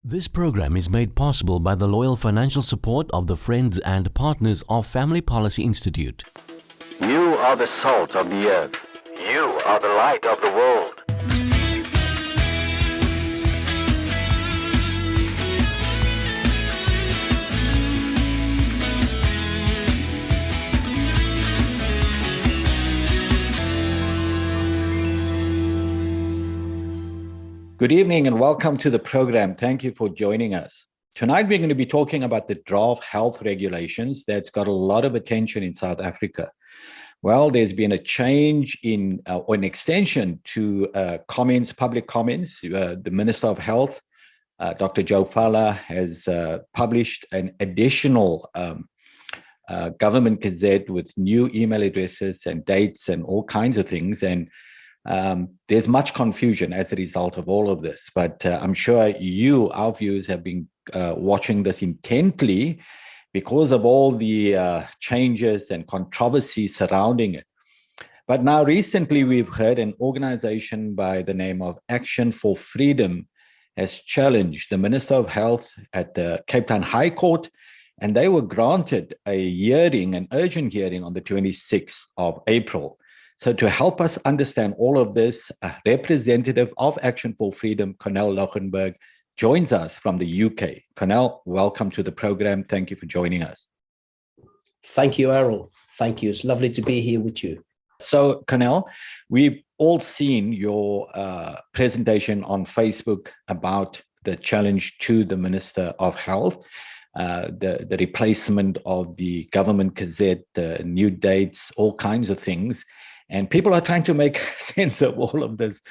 This program is made possible by the loyal financial support of the friends and partners of Family Policy Institute. You are the salt of the earth. You are the light of the world. Good evening and welcome to the program. Thank you for joining us. Tonight, we're going to be talking about the draft health regulations that's got a lot of attention in South Africa. Well, there's been a change in or an extension to public comments. The Minister of Health, Dr. Joe Fala, has published an additional government gazette with new email addresses and dates and all kinds of things. And there's much confusion as a result of all of this, but I'm sure you, our viewers, have been watching this intently because of all the changes and controversy surrounding it. But now recently we've heard an organization by the name of Action for Freedom has challenged the Minister of Health at the Cape Town High Court, and they were granted an urgent hearing on the 26th of April. So to help us understand all of this, a representative of Action for Freedom, Cornell Loggenberg, joins us from the UK. Cornell, welcome to the program. Thank you for joining us. Thank you, Errol. Thank you. It's lovely to be here with you. So, Cornell, we've all seen your presentation on Facebook about the challenge to the Minister of Health, the replacement of the government gazette, the new dates, all kinds of things. And people are trying to make sense of all of this.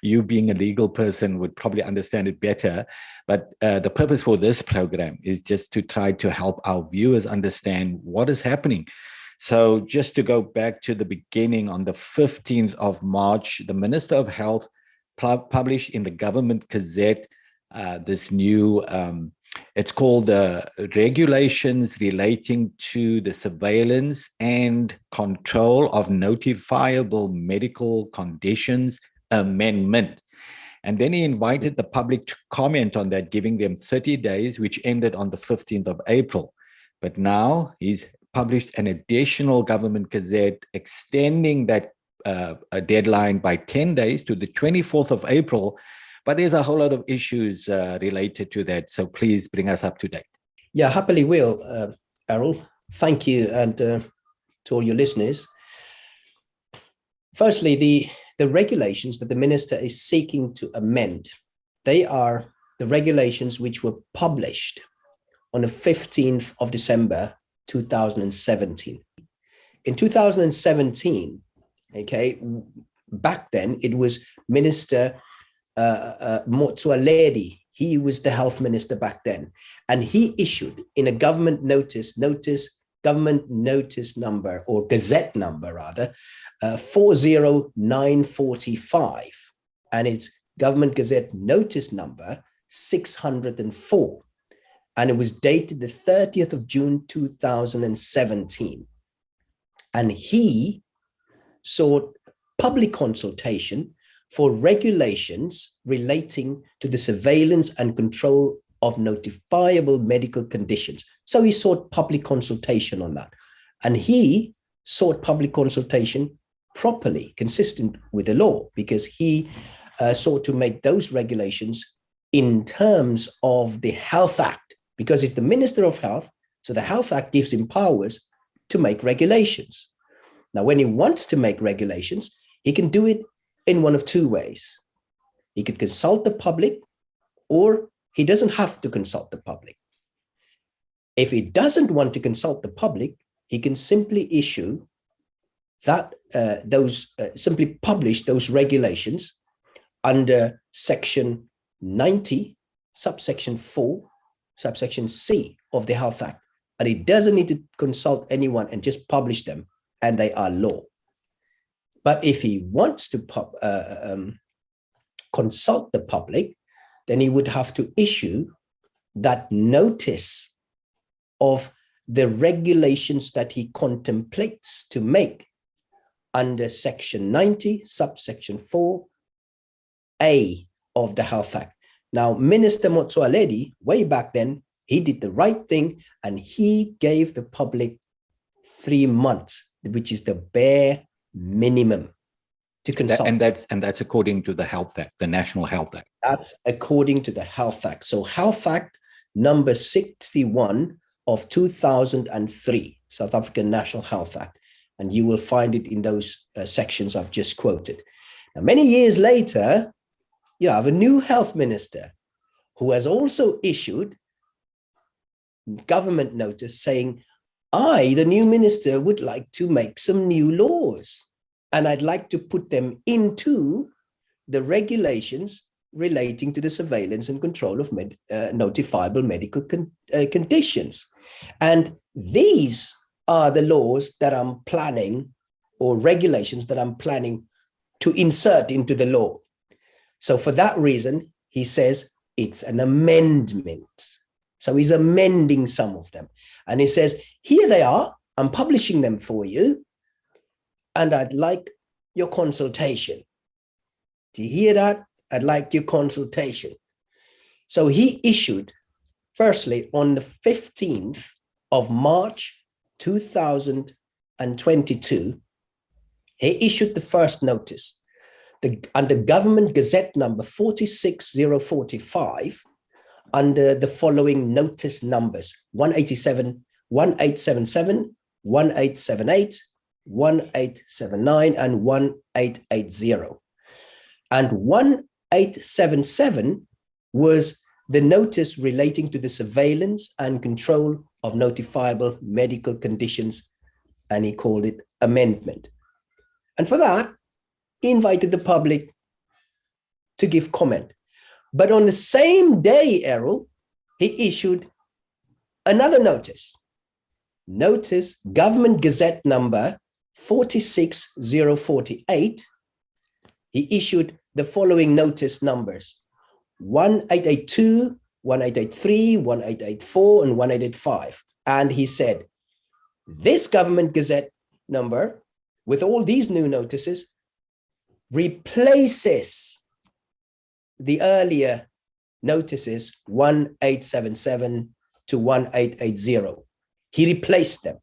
You being a legal person would probably understand it better. But the purpose for this program is just to try to help our viewers understand what is happening. So just to go back to the beginning, on the 15th of March, the Minister of Health published in the government gazette this new, it's called Regulations Relating to the Surveillance and Control of Notifiable Medical Conditions Amendment. And then he invited the public to comment on that, giving them 30 days, which ended on the 15th of April. But now he's published an additional government gazette extending that deadline by 10 days to the 24th of April. But there's a whole lot of issues related to that. So please bring us up to date. Yeah, happily will, Errol. Thank you, and to all your listeners. Firstly, the regulations that the minister is seeking to amend, they are the regulations which were published on the 15th of December, 2017. In 2017, back then, it was Minister Motsoaledi. He was the health minister back then, and he issued in a government government notice number, or gazette number rather, 40945, and it's government gazette notice number 604, and it was dated the 30th of June 2017, and he sought public consultation for regulations relating to the surveillance and control of notifiable medical conditions. So he sought public consultation on that. And he sought public consultation properly, consistent with the law, because he sought to make those regulations in terms of the Health Act, because it's the Minister of Health. So the Health Act gives him powers to make regulations. Now, when he wants to make regulations, he can do it in one of two ways. He could consult the public, or he doesn't have to consult the public. If he doesn't want to consult the public, he can simply issue that simply publish those regulations under Section 90, subsection 4, subsection C of the Health Act. And he doesn't need to consult anyone and just publish them, and they are law. But if he wants to consult the public, then he would have to issue that notice of the regulations that he contemplates to make under Section 90, subsection 4A of the Health Act. Now, Minister Motsoaledi, way back then, he did the right thing and he gave the public 3 months, which is the bare minimum to consult. And that's according to the Health Act, the National Health Act. That's according to the Health Act. So Health Act number 61 of 2003, South African National Health Act. And you will find it in those sections I've just quoted. Now, many years later, you have a new health minister who has also issued government notice saying, I, the new minister, would like to make some new laws. And I'd like to put them into the regulations relating to the surveillance and control of notifiable medical conditions. And these are the laws that I'm planning, or regulations that I'm planning to insert into the law. So for that reason, he says it's an amendment. So he's amending some of them. And he says, here they are, I'm publishing them for you, and I'd like your consultation. Do you hear that? I'd like your consultation. So he issued, firstly, on the 15th of March 2022, he issued the first notice under Government Gazette number 46045, under the following notice numbers: 187, 1877, 1878, 1879, and 1880. And 1877 was the notice relating to the surveillance and control of notifiable medical conditions, and he called it amendment. And for that, he invited the public to give comment. But on the same day, Errol, he issued another notice. Notice Government Gazette number 46048. He issued the following notice numbers: 1882, 1883, 1884, and 1885. And he said, this Government Gazette number, with all these new notices, replaces the earlier notices 1877 to 1880. He replaced them.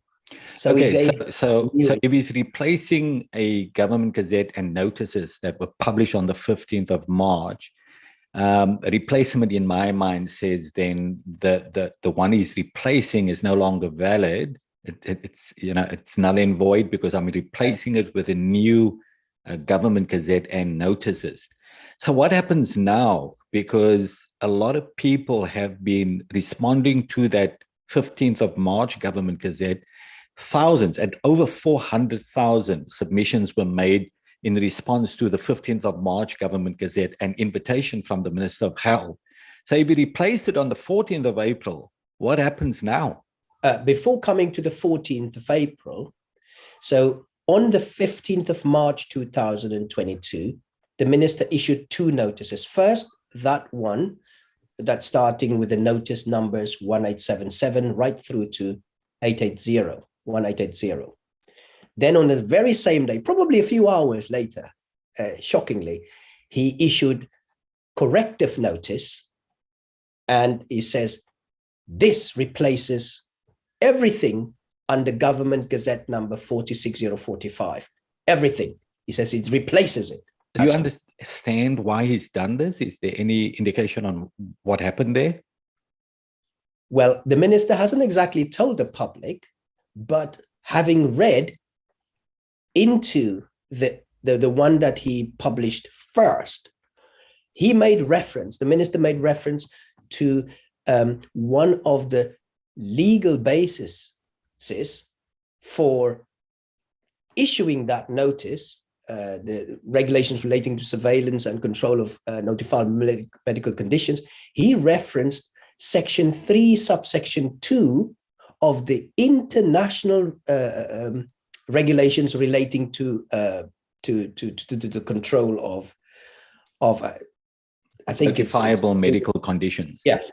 So okay, so if he's replacing a Government Gazette and notices that were published on the 15th of March, replacement in my mind says then the one he's replacing is no longer valid. It's null and void because I'm replacing it with a new Government Gazette and notices. So what happens now? Because a lot of people have been responding to that 15th of March Government Gazette. Thousands and over 400,000 submissions were made in response to the 15th of March Government Gazette, an invitation from the Minister of Health. So if he replaced it on the 14th of April, what happens now? Before coming to the 14th of April, so on the 15th of March 2022, the minister issued two notices. First, that one, that starting with the notice numbers 1877 right through to 1880. Then on the very same day, probably a few hours later, shockingly, he issued corrective notice, and he says, this replaces everything under Government Gazette number 46045. Everything. He says it replaces it. Do you understand why he's done this? Is there any indication on what happened there? Well, the minister hasn't exactly told the public, but having read into the one that he published first, the minister made reference to one of the legal bases for issuing that notice, the regulations relating to surveillance and control of notifiable medical conditions. He referenced Section 3, subsection 2 of the international regulations relating to the control of I think notifiable medical conditions. Yes.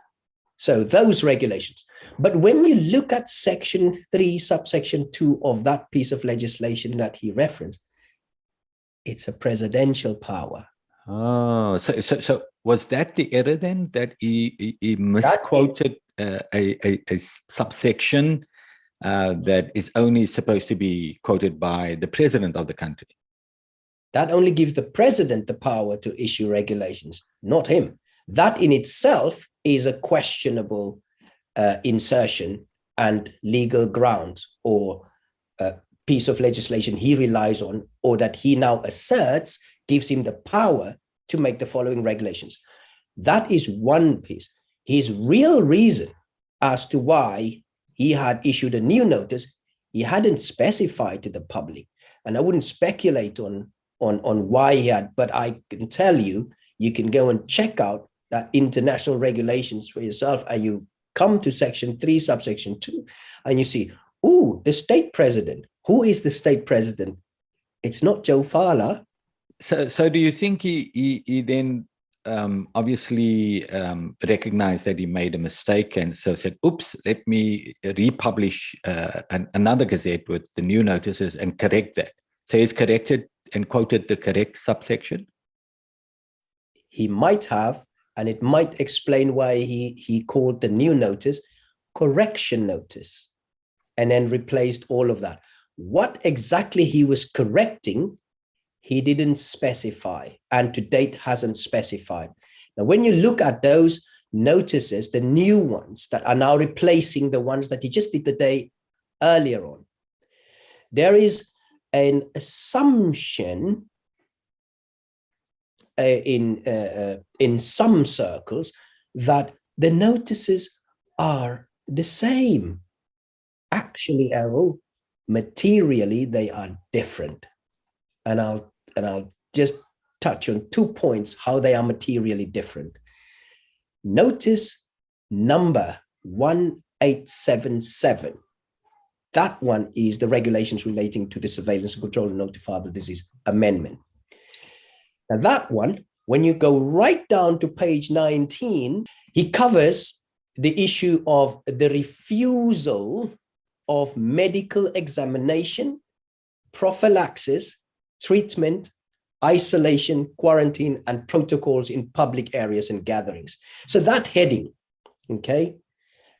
So those regulations. But when you look at Section 3, subsection 2 of that piece of legislation that he referenced, it's a presidential power. So was that the error then, that he That misquoted a subsection that is only supposed to be quoted by the president of the country? That only gives the president the power to issue regulations, not him. That in itself is a questionable insertion and legal grounds or piece of legislation he relies on, or that he now asserts gives him the power to make the following regulations. That is one piece. His real reason as to why he had issued a new notice, he hadn't specified to the public. And I wouldn't speculate on why he had, but I can tell you, you can go and check out that international regulations for yourself, and you come to section 3, subsection 2, and you see, the state president. Who is the state president? It's not Joe Fala. So do you think he then obviously recognized that he made a mistake, and so said, oops, let me republish another gazette with the new notices and correct that? So he's corrected and quoted the correct subsection? He might have, and it might explain why he called the new notice correction notice and then replaced all of that. What exactly he was correcting, he didn't specify, and to date hasn't specified. Now, when you look at those notices, the new ones that are now replacing the ones that he just did the day earlier on, there is an assumption in some circles that the notices are the same. Actually, Errol, materially they are different, and I'll just touch on 2 points how they are materially different. Notice number 1877. That one is the regulations relating to the surveillance and control of notifiable disease amendment. Now that one, when you go right down to page 19, he covers the issue of the refusal of medical examination, prophylaxis, treatment, isolation, quarantine, and protocols in public areas and gatherings. So that heading, okay,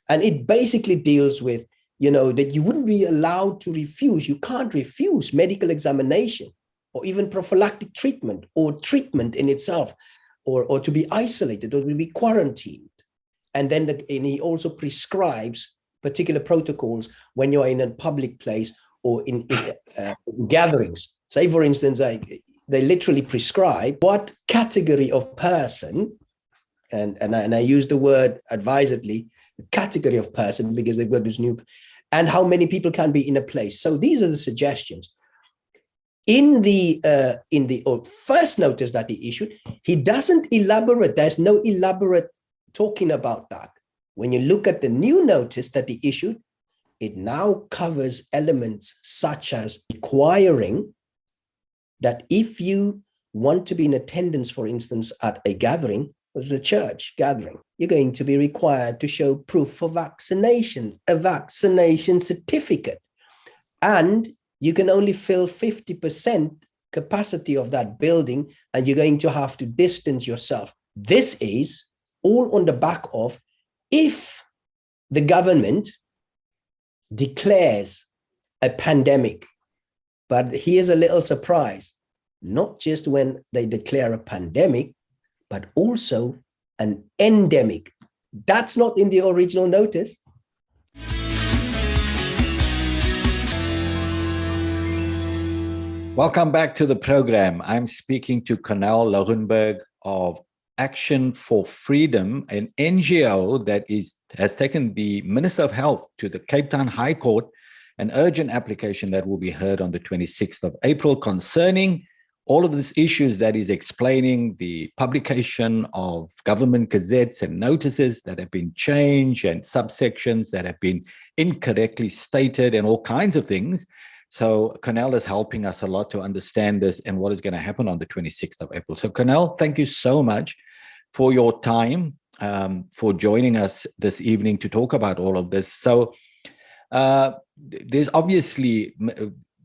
and it basically deals with, that you wouldn't be allowed to refuse. You can't refuse medical examination or even prophylactic treatment or treatment in itself, or to be isolated or to be quarantined. And then and he also prescribes particular protocols when you're in a public place or in gatherings. Say, for instance, they literally prescribe what category of person, and I use the word advisedly, category of person, because they've got this new, and how many people can be in a place. So these are the suggestions. In the first notice that he issued, he doesn't elaborate. There's no elaborate talking about that. When you look at the new notice that he issued, it now covers elements such as requiring that if you want to be in attendance, for instance, at a gathering, as a church gathering, you're going to be required to show proof of vaccination, a vaccination certificate, and you can only fill 50% capacity of that building, and you're going to have to distance yourself. This is all on the back of, if the government declares a pandemic, but here's a little surprise, not just when they declare a pandemic, but also an endemic. That's not in the original notice. Welcome back to the program. I'm speaking to Cornell Loggenberg of Action for Freedom, an NGO that has taken the Minister of Health to the Cape Town High Court, an urgent application that will be heard on the 26th of April concerning all of these issues that is explaining the publication of government gazettes and notices that have been changed and subsections that have been incorrectly stated and all kinds of things. So Cornell is helping us a lot to understand this and what is going to happen on the 26th of April. So Cornell, thank you so much for your time, for joining us this evening to talk about all of this. So there's obviously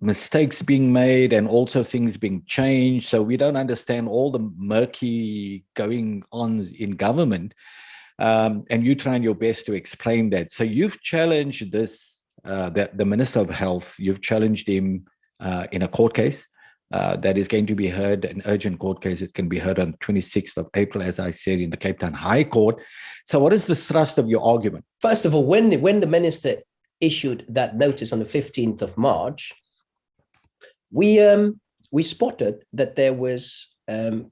mistakes being made and also things being changed. So we don't understand all the murky going ons in government. And you trying your best to explain that. So you've challenged this, the Minister of Health, you've challenged him in a court case that is going to be heard, an urgent court case. It can be heard on 26th of April, as I said, in the Cape Town High Court. So what is the thrust of your argument? First of all, when the minister issued that notice on the 15th of March, we spotted that there was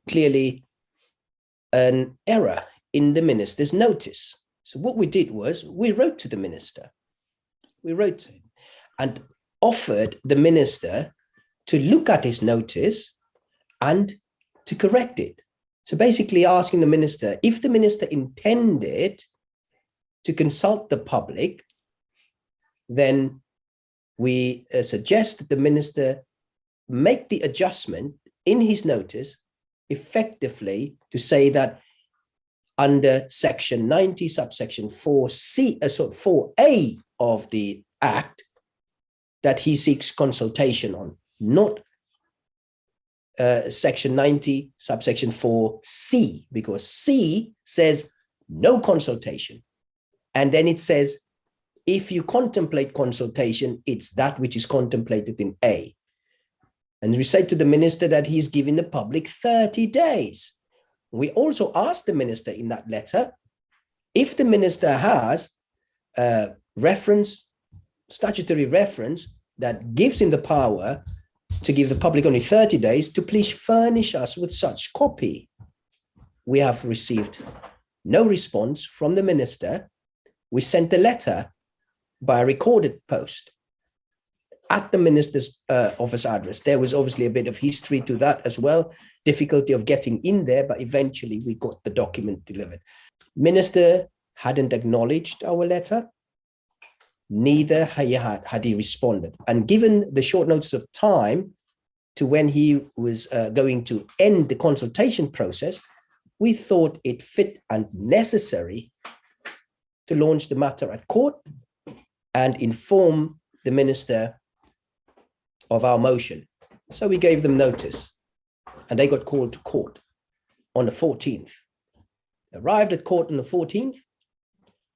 clearly an error in the minister's notice. So what we did was we wrote to the minister. We wrote to him and offered the minister to look at his notice and to correct it. So basically asking the minister, if the minister intended to consult the public, then we suggest that the minister make the adjustment in his notice effectively to say that under section 90, subsection 4C, 4A of the Act, that he seeks consultation on, not section 90, subsection 4C, because C says no consultation. And then it says, if you contemplate consultation, it's that which is contemplated in A. And we say to the minister that he's giving the public 30 days. We also asked the minister in that letter, if the minister has a reference, statutory reference that gives him the power to give the public only 30 days, to please furnish us with such copy. We have received no response from the minister. We sent a letter by a recorded post at the minister's office address. There was obviously a bit of history to that as well, difficulty of getting in there, but eventually we got the document delivered. Minister hadn't acknowledged our letter, neither had he responded. And given the short notice of time to when he was going to end the consultation process, we thought it fit and necessary to launch the matter at court and inform the minister of our motion. So we gave them notice and they got called to court on the 14th. Arrived at court on the 14th,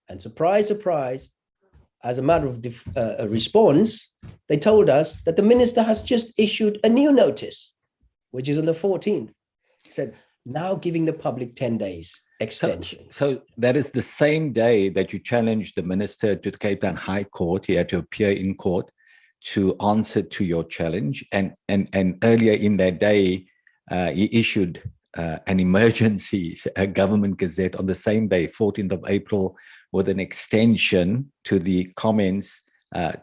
and surprise, surprise, as a matter of response, they told us that the minister has just issued a new notice, which is on the 14th. He said, now giving the public 10 days extension. So that is the same day that you challenged the minister to the Cape Town High Court. He had to appear in court to answer to your challenge. And earlier in that day, he issued an emergency government gazette on the same day, 14th of April, with an extension to the comments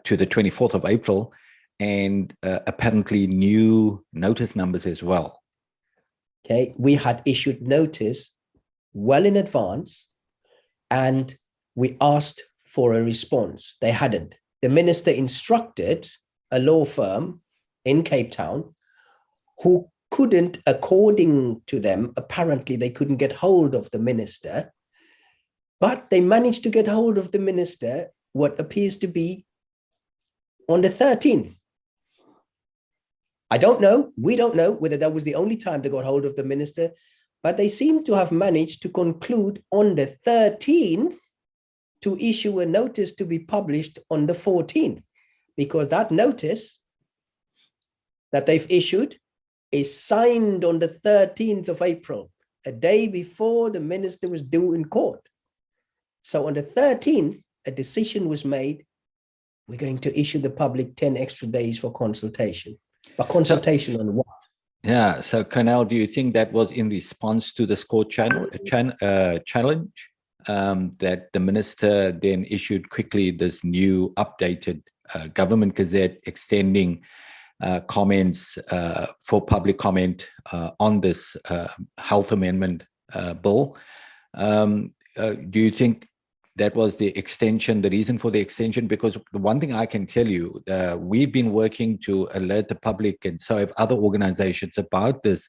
to the 24th of April, and apparently new notice numbers as well. Okay, we had issued notice well in advance, and we asked for a response. They hadn't. The minister instructed a law firm in Cape Town who couldn't, according to them, apparently they couldn't get hold of the minister, but they managed to get hold of the minister, what appears to be on the 13th. I don't know, we don't know whether that was the only time they got hold of the minister, but they seem to have managed to conclude on the 13th to issue a notice to be published on the 14th, because that notice that they've issued is signed on the 13th of April, a day before the minister was due in court. So on the 13th, a decision was made. We're going to issue the public 10 extra days for consultation. But consultation on what? Yeah. So, Cornell, do you think that was in response to this court challenge that the minister then issued quickly this new updated government gazette extending comments for public comment on this health amendment bill? Do you think that was the extension, the reason for the extension? Because the one thing I can tell you, we've been working to alert the public, and so have other organizations, about this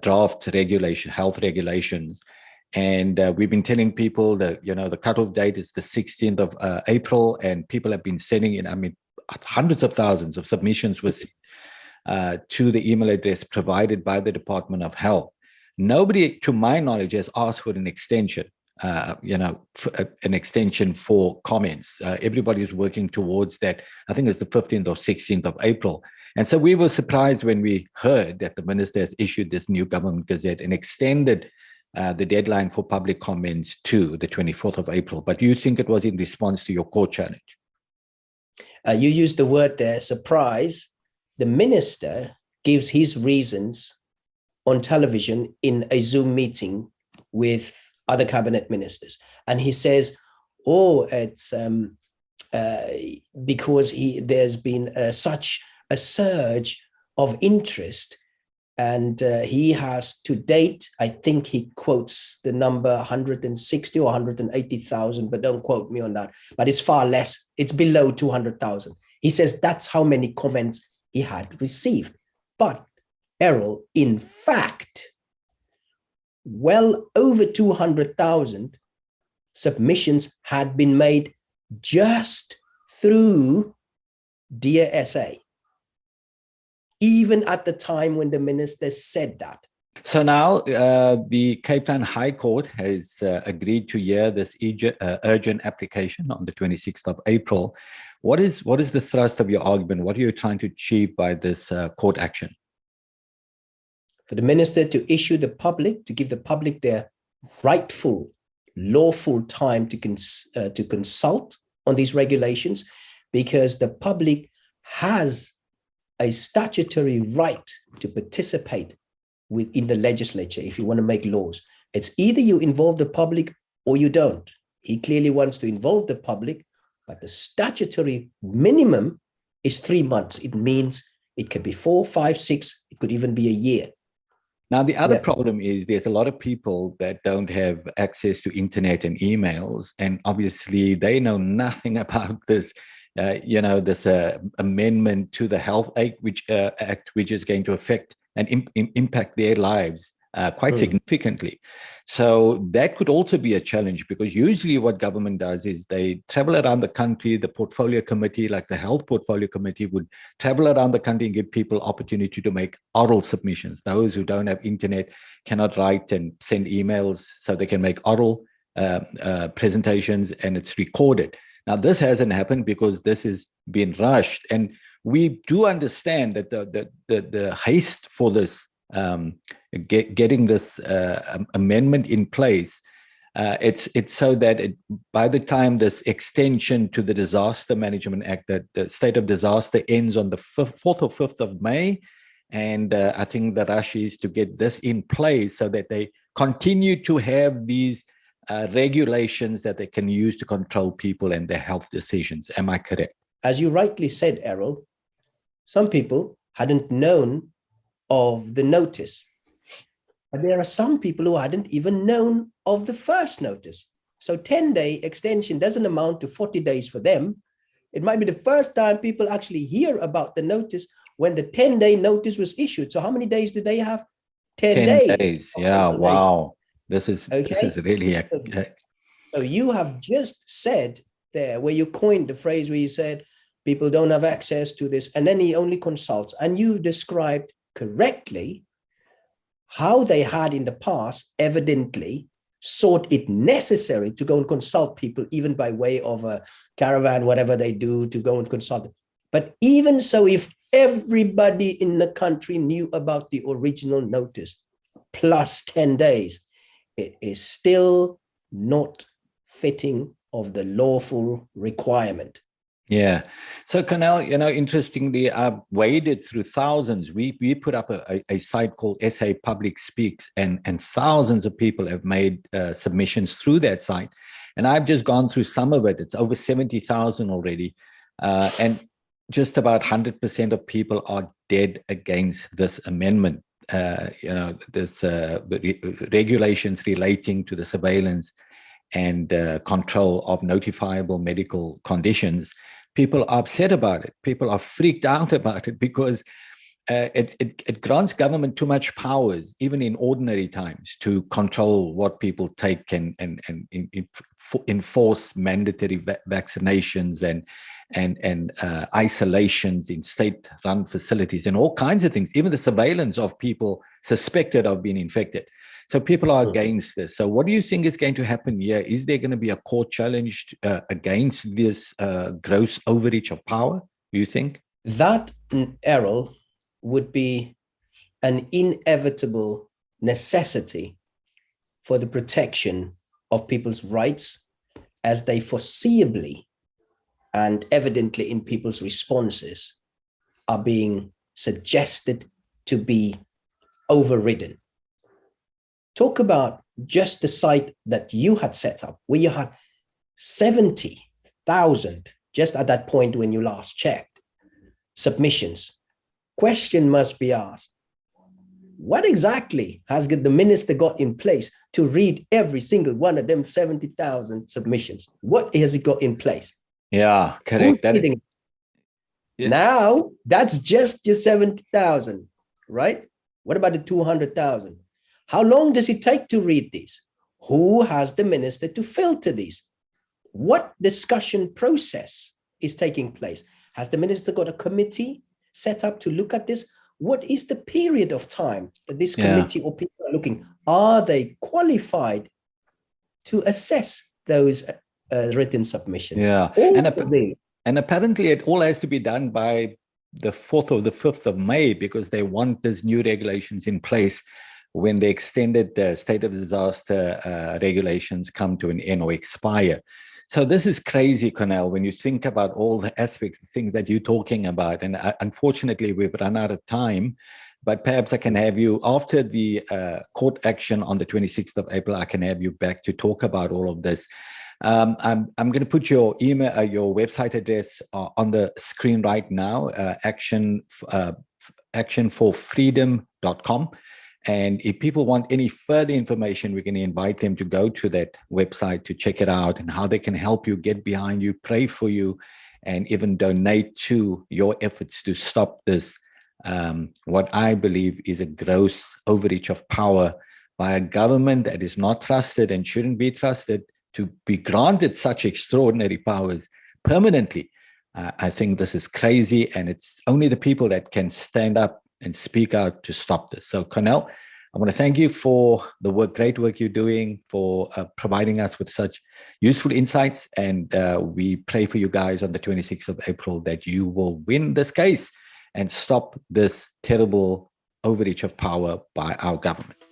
draft regulation, health regulations. And we've been telling people that, the cutoff date is the 16th of April, and people have been sending in, hundreds of thousands of submissions were sent to the email address provided by the Department of Health. Nobody, to my knowledge, has asked for an extension. An extension for comments. Everybody's working towards that. I think it's the 15th or 16th of April. And so we were surprised when we heard that the minister has issued this new government gazette and extended the deadline for public comments to the 24th of April. But you think it was in response to your court challenge? You used the word there, surprise. The minister gives his reasons on television in a Zoom meeting with other cabinet ministers. And he says, it's because there's been such a surge of interest. And he has to date, I think he quotes the number 160 or 180,000, but don't quote me on that. But it's far less. It's below 200,000. He says that's how many comments he had received. But Errol, in fact, well over 200,000 submissions had been made just through Dear SA, even at the time when the minister said that. So now the Cape Town High Court has agreed to hear this urgent application on the 26th of April. What is the thrust of your argument? What are you trying to achieve by this court action? For the minister to give the public their rightful, lawful time to consult on these regulations, because the public has a statutory right to participate in the legislature if you want to make laws. It's either you involve the public or you don't. He clearly wants to involve the public, but the statutory minimum is 3 months. It means it could be 4, 5, 6, it could even be a year. Now, the other problem is there's a lot of people that don't have access to internet and emails, and obviously they know nothing about this, this amendment to the Health Act, which is going to affect and impact their lives quite significantly. So that could also be a challenge, because usually what government does is they travel around the country. The portfolio committee, like the health portfolio committee, would travel around the country and give people opportunity to make oral submissions. Those who don't have internet cannot write and send emails, so they can make oral presentations, and it's recorded. Now, this hasn't happened because this has been rushed. And we do understand that the haste for this, getting this amendment in place, it's so that by the time this extension to the Disaster Management Act, that the state of disaster ends on the 4th or 5th of May, and I think the rush is to get this in place so that they continue to have these regulations that they can use to control people and their health decisions. Am I correct? As you rightly said, Errol, some people hadn't known of the notice. But there are some people who hadn't even known of the first notice. So 10-day extension doesn't amount to 40 days for them. It might be the first time people actually hear about the notice when the 10-day notice was issued. So how many days do they have? 10 days. Yeah, wow. This is really So you have just said there, where you coined the phrase where you said people don't have access to this, and then he only consults. And you described correctly how they had in the past evidently sought it necessary to go and consult people, even by way of a caravan, whatever they do, to go and consult. But even so, if everybody in the country knew about the original notice plus 10 days, it is still not fitting of the lawful requirement. Yeah. So, Cornell, interestingly, I've waded through thousands. We put up a site called SA Public Speaks, and thousands of people have made submissions through that site. And I've just gone through some of it. It's over 70,000 already. And just about 100% of people are dead against this amendment. This regulations relating to the surveillance and control of notifiable medical conditions. People are upset about it. People are freaked out about it because it grants government too much powers, even in ordinary times, to control what people take and enforce mandatory vaccinations and isolations in state-run facilities and all kinds of things, even the surveillance of people suspected of being infected. So people are against this. So what do you think is going to happen here? Is there going to be a court challenge against this gross overreach of power, do you think? That, Errol, would be an inevitable necessity for the protection of people's rights as they foreseeably and evidently in people's responses are being suggested to be overridden. Talk about just the site that you had set up, where you had 70,000, just at that point when you last checked, submissions. Question must be asked, what exactly has the minister got in place to read every single one of them 70,000 submissions? What has he got in place? Yeah, correct. Now, that's just your 70,000, right? What about the 200,000? How long does it take to read these? Who has the minister to filter these? What discussion process is taking place? Has the minister got a committee set up to look at this? What is the period of time that this committee or people are looking? Are they qualified to assess those written submissions? Yeah, and apparently it all has to be done by the 4th or the 5th of May because they want these new regulations in place when the extended state of disaster regulations come to an end or expire. So this is crazy, Cornell, when you think about all the aspects, the things that you're talking about. And unfortunately, we've run out of time, but perhaps I can have you, after the court action on the 26th of April, I can have you back to talk about all of this. I'm going to put your email, your website address on the screen right now, actionforfreedom.com. And if people want any further information, we're going to invite them to go to that website to check it out and how they can help you, get behind you, pray for you, and even donate to your efforts to stop this, what I believe is a gross overreach of power by a government that is not trusted and shouldn't be trusted to be granted such extraordinary powers permanently. I think this is crazy, and it's only the people that can stand up and speak out to stop this. So Cornell, I want to thank you for the great work you're doing, for providing us with such useful insights. And we pray for you guys on the 26th of April that you will win this case and stop this terrible overreach of power by our government.